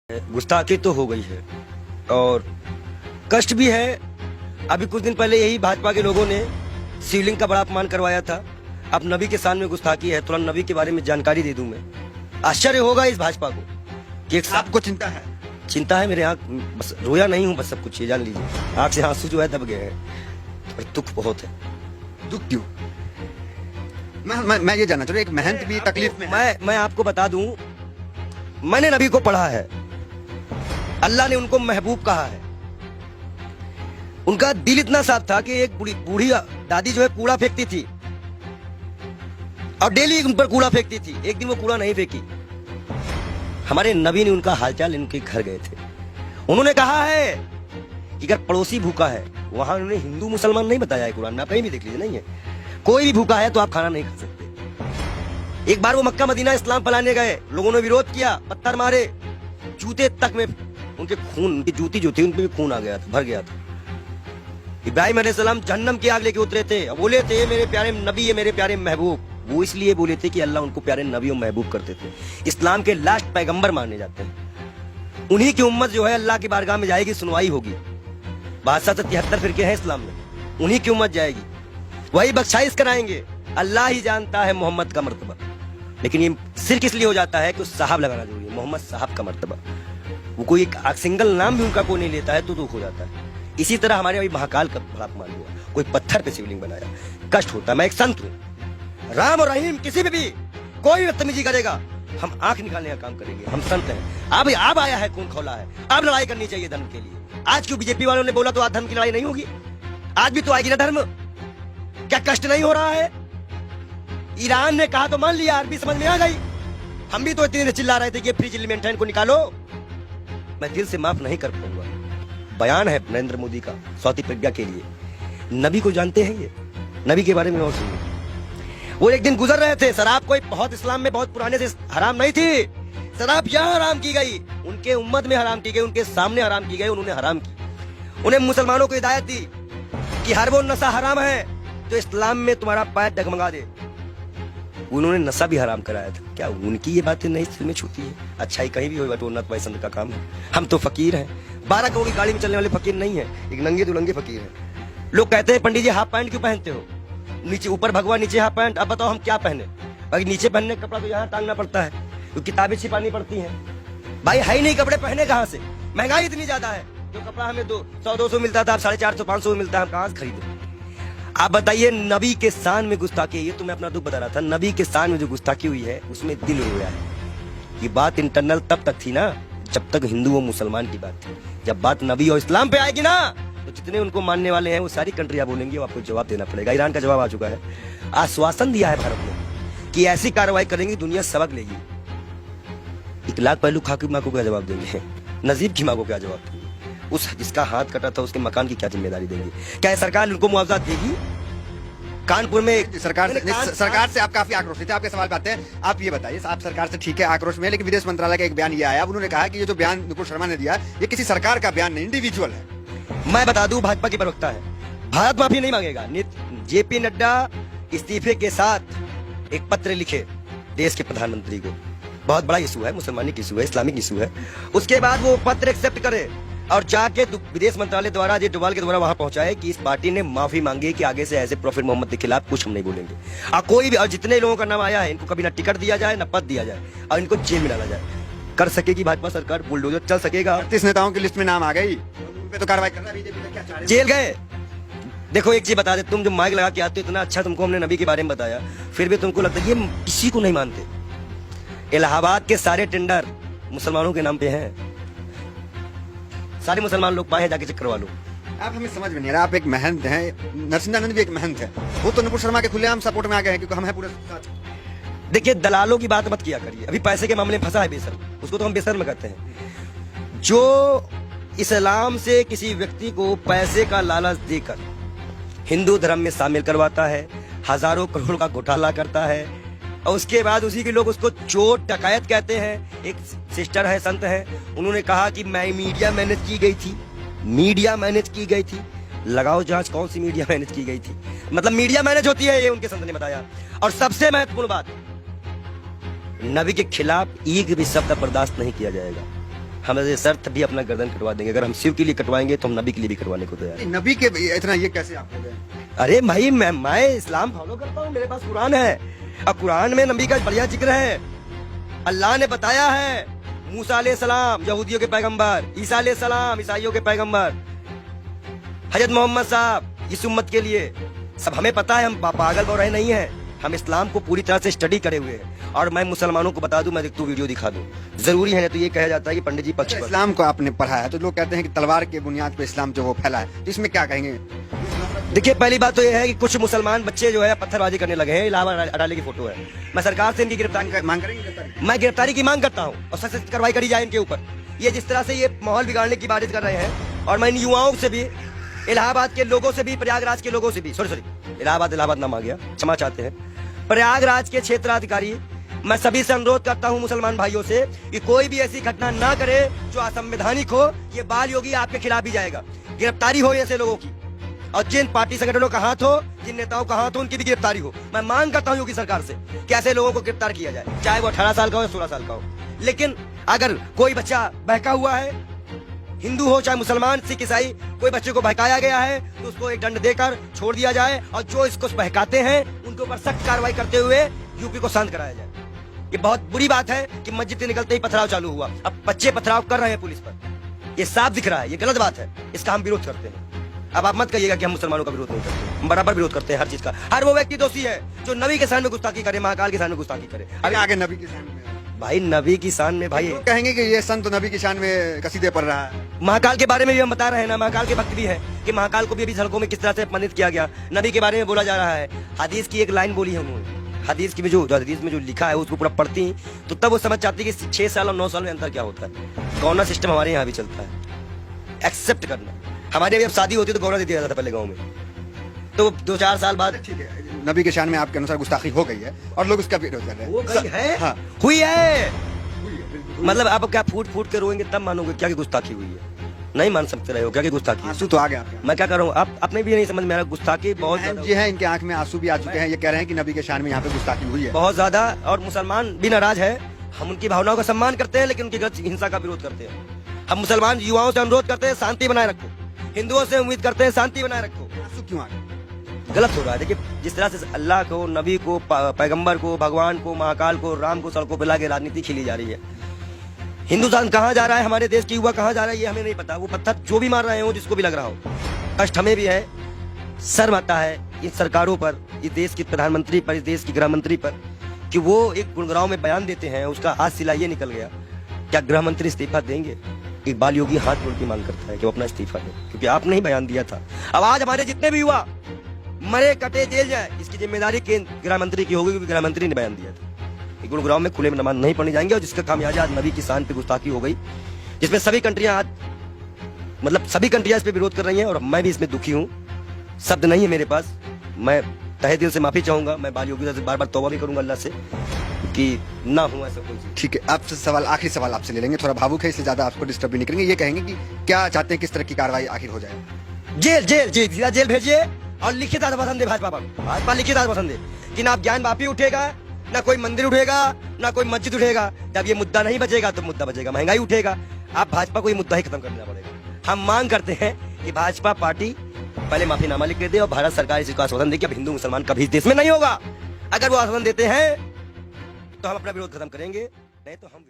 गुस्ताखी तो हो गई है और कष्ट भी है। अभी कुछ दिन पहले यही भाजपा के लोगों ने शिवलिंग का बड़ा अपमान करवाया था। अब नबी के सामने गुस्ताखी है, तुरंत नबी के बारे में जानकारी दे दूं मैं। आश्चर्य होगा इस भाजपा को कि एक आपको चिंता है? चिंता है मेरे आँख, बस रोया नहीं हूँ, बस सब कुछ ये जान लीजिए। आँख से आंसू जो है दब गए हैं और दुख बहुत है। दुख क्यों? मैं ये जानना चाह रहा हूं, एक महंत भी तकलीफ में है। मैं आपको बता दूं, मैंने नबी को पढ़ा है, अल्लाह ने उनको महबूब कहा है। उनका दिल इतना साफ था कि एक बूढ़ी दादी जो है कूड़ा फेंकती थी और डेली उन पर कूड़ा फेंकती थी। एक दिन वो कूड़ा नहीं फेंकी। हमारे नबी ने उनका हालचाल इनके घर गए थे। उन्होंने कहा है कि अगर पड़ोसी भूखा है, वहां उन्होंने हिंदू मुसलमान नहीं बताया है कुरान में, आप कहीं भी देख लीजिए, नहीं है। कोई भी भूखा है तो आप खाना नहीं खा सकते। एक बार वो मक्का मदीना इस्लाम फैलाने गए, लोगों ने विरोध किया, पत्थर मारे, जूते तक में उनके खून, उनकी जूती जो थी उन पे भी खून आ गया था, भर गया था। इब्राहिम अलैहिस्सलाम जहन्नम की आग लेके उतरे थे, बोले थे मेरे प्यारे नबी, ये मेरे प्यारे महबूब। वो इसलिए बोले थे कि अल्लाह उनको प्यारे नबी और महबूब करते थे। इस्लाम के लास्ट पैगंबर माने जाते हैं। उन्हीं की उम्मत जो है अल्लाह की बारगाह में जाएगी, सुनवाई होगी। 7273 फिरके हैं इस्लाम में, उन्हीं की उम्मत जाएगी, वही बख्शाइश कराएंगे। अल्लाह ही जानता है मोहम्मद का मर्तबा, लेकिन ये सिर्फ इसलिए हो जाता है कि उस साहब लगाना जरूरी है, मोहम्मद साहब का मर्तबा। वो कोई एक सिंगल नाम भी उनका कोई नहीं लेता है तो दुख हो जाता है। इसी तरह हमारे अभी महाकाल का बड़ा अपमान हुआ, कोई पत्थर पे शिवलिंग बनाया, कष्ट होता है। मैं एक संत हूँ, राम और रहीम किसी भी कोई बदतमीजी करेगा, हम आंख निकालने का काम करेंगे। हम संत हैं। अब आया है, खून खौला है, अब लड़ाई करनी चाहिए धर्म के लिए। आज क्यों बीजेपी वालों ने बोला तो आज धर्म की लड़ाई नहीं होगी? आज भी तो आएगी ना धर्म। क्या कष्ट नहीं हो रहा है? ईरान ने कहा तो मान लिया, अरबी समझ में आ गई। हम भी तो इतने देर चिल्ला रहे थे कि फ्री चिल्ली मेंटेन को निकालो। मैं दिल से माफ नहीं कर पाऊंगा। बयान है नरेंद्र मोदी का सौती प्रज्ञा के लिए। नबी को जानते हैं ये, नबी के बारे में और सुनिए। वो एक दिन गुजर रहे थे, शराब कोई बहुत इस्लाम में बहुत पुराने से हराम नहीं थी। शराब यहाँ हराम की गई, उनके उम्मत में हराम की गई, उनके सामने हराम की गई, उन्होंने हराम की। उन्हें मुसलमानों को हिदायत दी कि हर वो नशा हराम है जो इस्लाम में तुम्हारा पैर डगमगा दे। उन्होंने नशा भी हराम कराया था। क्या उनकी ये बातें नहीं दिल में छूती है? अच्छाई कहीं भी हो, बटोरना तो संत का काम है। हम तो फकीर हैं, 12 करोड़ की गाड़ी में चलने वाले फकीर नहीं है, एक नंगे दुलंगे फकीर हैं। लोग कहते हैं पंडित जी हाफ पैंट क्यों पहनते हो? नीचे ऊपर भगवा, नीचे हाफ पैंट। अब बताओ हम क्या पहने? अगर नीचे पहनने का कपड़ा तो यहाँ टांगना पड़ता है, क्योंकि किताबें छिपानी पड़ती हैं। भाई है ही नहीं कपड़े, पहने कहाँ से? महंगाई इतनी ज्यादा है, जो कपड़ा हमें 100-200 मिलता था, अब 450-500 मिलता है, हम कहाँ से खरीदे? आप बताइए, नबी के शान में गुस्ताखी, ये तो मैं अपना दुख बता रहा था। नबी के शान में जो गुस्ताखी हुई है उसमें दिल रोया है। ये बात इंटरनल तब तक थी ना जब तक हिंदू और मुसलमान की बात थी। जब बात नबी और इस्लाम पे आएगी ना, तो जितने उनको मानने वाले हैं वो सारी कंट्रियां बोलेंगे, वो आपको जवाब देना पड़ेगा। ईरान का जवाब आ चुका है, आश्वासन दिया है भारत ने कि ऐसी कार्रवाई करेंगे दुनिया सबक लेगी। 1 लाख पहलू खा की माँ को क्या जवाब देंगे? नजीब की माँ को क्या जवाब देंगे? उस जिसका हाथ कटा था उसके मकान की क्या जिम्मेदारी देंगे? क्या सरकार उनको मुआवजा देगी? कानपुर में सरकार से आप काफी आक्रोशित थे, आपके सवाल पे आते हैं। आप ये बताइए, आप सरकार से ठीक है आक्रोश में, लेकिन विदेश मंत्रालय का एक बयान ये आया, उन्होंने कहा कि ये जो बयान नुपुर शर्मा ने दिया ये किसी सरकार का बयान नहीं, इंडिविजुअल है। मैं बता दूं, भाजपा की प्रवक्ता है, भारत माफी नहीं मांगेगा। जेपी नड्डा इस्तीफे के साथ एक पत्र लिखे देश के प्रधानमंत्री को। बहुत बड़ा इशू है, मुसलमानी इशू है, इस्लामिक इशू है। उसके बाद वो पत्र एक्सेप्ट करे और जाके विदेश मंत्रालय द्वारा अजय डोभाल के द्वारा वहां पहुंचाए कि इस पार्टी ने माफी मांगी कि आगे से ऐसे प्रॉफिट मोहम्मद के खिलाफ कुछ हम नहीं बोलेंगे। और कोई भी, और जितने लोगों का नाम आया है, इनको कभी ना टिकट दिया जाए, ना पद दिया जाए, और इनको जेल में डाला जाए। कर सकेगी भाजपा सरकार, बुलडोजर चल सकेगा। 38 नेताओं की लिस्ट में नाम आ गई, उन पे तो कार्रवाई करना बीजेपी का क्या चाह रहे हैं? जेल गए। देखो एक चीज बता दे, तुम जो माइक लगा के आते हो, इतना अच्छा तुमको हमने नबी के बारे में बताया, फिर भी तुमको लगता है ये किसी को नहीं मानते। इलाहाबाद के सारे टेंडर मुसलमानों के नाम पे हैं, सारे मुसलमान लोग पाए हैं, जाके चेक करवा लो। आप हमें समझ में नहीं आ रहा, आप एक महंत हैं, नरसिंहानंद भी एक महंत है, वो तो नुपुर शर्मा के खुलेआम सपोर्ट में आ गए हैं क्योंकि हम हैं पूरे साथ। देखिए, दलालों की बात मत किया करिए। अभी पैसे के मामले में फंसा है बेशर्म, उसको तो हम बेशर्म कहते हैं। जो इस्लाम से किसी व्यक्ति को पैसे का लालच देकर हिंदू धर्म में शामिल करवाता है, हजारों करोड़ का घोटाला करता है, और उसके बाद उसी के लोग उसको चोर डकैत कहते हैं। एक सिस्टर है, संत है, उन्होंने कहा कि मैं मीडिया मैनेज की गई थी, मीडिया मैनेज की गई थी। लगाओ जांच, कौन सी मीडिया मैनेज की गई थी? मतलब मीडिया मैनेज होती है, ये उनके संत ने बताया। और सबसे महत्वपूर्ण बात, नबी के खिलाफ एक भी शब्द बर्दाश्त नहीं किया जाएगा। हम ऐसे शर्त भी अपना गर्दन कटवा देंगे। अगर हम शिव के लिए कटवाएंगे तो हम नबी के लिए भी कटवाने को तैयार हैं। नबी के इतना ये कैसे आप हो गए? अरे भाई मैं इस्लाम फॉलो करता हूँ, मेरे पास कुरान है। अब कुरान में नबी का बढ़िया जिक्र है। अल्लाह ने बताया है, मूसा अलैहिस्सलाम यहूदियों के पैगंबर, ईसा अलैहिस्सलाम ईसाइयों के पैगंबर, हजरत मोहम्मद साहब इस उम्मत के लिए। सब हमें पता है, हम पागल बौराहे नहीं है। हम इस्लाम को पूरी तरह से स्टडी करे हुए हैं। और मैं मुसलमानों को बता दूं, मैं तू वीडियो दिखा दूं, जरूरी है ना। तो ये कहा जाता है कि पंडित जी पक्ष पर। इस्लाम को आपने पढ़ा है तो लोग कहते हैं कि तलवार के बुनियाद पर इस्लाम जो वो फैला है, तो इसमें क्या कहेंगे? देखिए, पहली बात तो ये है कि कुछ मुसलमान बच्चे जो है पत्थरबाजी करने लगे हैं। इलाहाबाद अडाले की फोटो है। मैं सरकार से इनकी गिरफ्तारी मांग करेंगे? मैं गिरफ्तारी की मांग करता हूँ और सख्त कार्रवाई करी जाए इनके ऊपर। ये जिस तरह से ये माहौल बिगाड़ने की बात कर रहे हैं, और मैं इन युवाओं से भी, इलाहाबाद के लोगों से भी, प्रयागराज के लोगों से भी, सॉरी इलाहाबाद नाम आ गया, क्षमा चाहते हैं, प्रयागराज के क्षेत्राधिकारी, मैं सभी से अनुरोध करता हूं मुसलमान भाइयों से कि कोई भी ऐसी घटना ना करे जो असंवैधानिक हो। ये बाल योगी आपके खिलाफ भी जाएगा। गिरफ्तारी हो ऐसे लोगों की, और जिन पार्टी संगठनों का हाथ हो, जिन नेताओं का हाथ हो, उनकी भी गिरफ्तारी हो। मैं मांग करता हूं योगी सरकार से कि ऐसे लोगों को गिरफ्तार किया जाए, चाहे वो 18 साल का हो या 16 साल का हो। लेकिन अगर कोई बच्चा बहका हुआ है, हिंदू हो चाहे मुसलमान, सिख, ईसाई, कोई बच्चे को बहकाया गया है तो उसको एक दंड देकर छोड़ दिया जाए, और जो इसको बहकाते हैं उनके ऊपर सख्त कार्रवाई करते हुए यूपी को शांत कराया जाए। ये बहुत बुरी बात है कि मस्जिद से निकलते ही पथराव चालू हुआ। अब बच्चे पथराव कर रहे हैं पुलिस पर, ये साफ दिख रहा है, ये गलत बात है। इसका हम विरोध करते हैं। अब आप मत कहिएगा कि हम मुसलमानों का विरोध नहीं करते, हम बराबर विरोध करते हैं हर चीज का। हर वो व्यक्ति दोषी है जो नबी के शान में गुस्ताखी करे, महाकाल के शान में गुस्ताखी करे। अभी आगे नबी की शान में भाई, नबी की शान में भाई लोग कहेंगे कि ये संत नबी की शान में कसीदे पढ़ रहा है। महाकाल के बारे में भी हम बता रहे हैं ना, महाकाल के भक्त भी है कि महाकाल को भी अभी सड़कों में किस तरह से अपमानित किया गया। नबी के बारे में बोला जा रहा है। हदीस की एक लाइन बोली है उन्होंने, हदीस की जो हदीस में जो लिखा है उसको पूरा पढ़ती तो तब वो समझ जाती कि 6 साल और 9 साल में अंतर क्या होता है। गौना सिस्टम हमारे यहाँ भी चलता है, एक्सेप्ट करना। हमारे अभी अब शादी होती तो गौना दे दिया जाता था पहले गाँव में, तो 2-4 साल बाद। ठीक है, नबी के शान में आपके अनुसार गुस्ताखी हो गई है और लोग उसका विरोध कर रहे हैं। वो गई है, हाँ। हुई है। मतलब आप क्या फूट फूट के रोएंगे तब मानोगे क्या कि गुस्ताखी हुई है? नहीं मान सकते रहे हो क्या कि गुस्ताखी? आंसू तो आ गया आपके। मैं क्या कर रहा हूँ, आप अपने भी नहीं समझ में आ रहा। गुस्ताखी बहुत जी है, इनके आंख में आंसू भी आ चुके हैं। ये कह रहे हैं कि नबी के शान में यहाँ पे गुस्ताखी हुई है बहुत ज्यादा, और मुसलमान भी नाराज है। हम उनकी भावनाओं का सम्मान करते हैं लेकिन उनकी गलत हिंसा का विरोध करते हैं। हम मुसलमान युवाओं से अनुरोध करते हैं शांति बनाए रखो, हिंदुओं से उम्मीद करते हैं शांति बनाए रखो। आंसू क्यों आ गए? गलत हो रहा है। देखिए, जिस तरह से अल्लाह को, नबी को, पैगंबर को, भगवान को, महाकाल को, राम को सड़कों पर लाके राजनीति खेली जा रही है। हिंदुस्तान कहाँ जा रहा है, हमारे देश की युवा कहाँ जा रहा है, ये हमें नहीं पता। वो पत्थर जो भी मार रहे हो, जिसको भी लग रहा हो, कष्ट हमें भी है, शर्म आता है इन सरकारों पर, इस देश के प्रधानमंत्री पर, इस देश की गृह मंत्री पर, कि वो एक गुड़गांव में बयान देते हैं, उसका आज सिला ये निकल गया। क्या गृह मंत्री इस्तीफा देंगे? इकबाल योगी हाथ जोड़ के मांग करता है कि वो अपना इस्तीफा दे, क्योंकि आपने ही बयान दिया था। अब आज हमारे जितने भी युवा मरे कटे जेल जाए, इसकी जिम्मेदारी केंद्र गृह मंत्री की होगी, क्योंकि गृह मंत्री ने बयान दिया था। गुरुग्राम में खुले में नमाज नहीं पढ़ने जाएंगे, और जिसका खामियाजा आज नबी की शान पे गुस्ताखी हो गई, जिसमें सभी कंट्रियां आज, मतलब सभी कंट्रियां इस पे विरोध कर रही हैं, और मैं भी इसमें दुखी हूं। शब्द नहीं है मेरे पास। मैं तहे दिल से माफी चाहूंगा। मैं बाल योगी से बार बार तौबा भी करूंगा अल्लाह से कि ना हो ऐसा कोई चीज। ठीक है, आपसे सवाल, आखिरी सवाल आपसे ले लेंगे। थोड़ा भावुक है इसलिए ज्यादा आपको डिस्टर्ब भी नहीं करेंगे। ये कहेंगे कि क्या चाहते हैं, किस तरह की कार्रवाई आखिर हो जाए? जेल जेल जेल सीधा जेल भेजिए, और लिखित आश्वासन दे भाजपा पर। भाजपा लिखित आश्वासन दे कि ना ज्ञान वापी उठेगा, ना कोई मंदिर उठेगा, ना कोई मस्जिद उठेगा। जब ये मुद्दा नहीं बचेगा तो मुद्दा बचेगा महंगाई उठेगा। आप भाजपा को ये मुद्दा ही खत्म कर देना पड़ेगा। हम मांग करते हैं कि भाजपा पार्टी पहले माफीनामा लिख दे और भारत सरकार इसको आश्वासन दे कि अब हिंदू मुसलमान कभी इस देश में नहीं होगा। अगर वो आश्वासन देते हैं तो हम अपना विरोध खत्म करेंगे, नहीं तो हम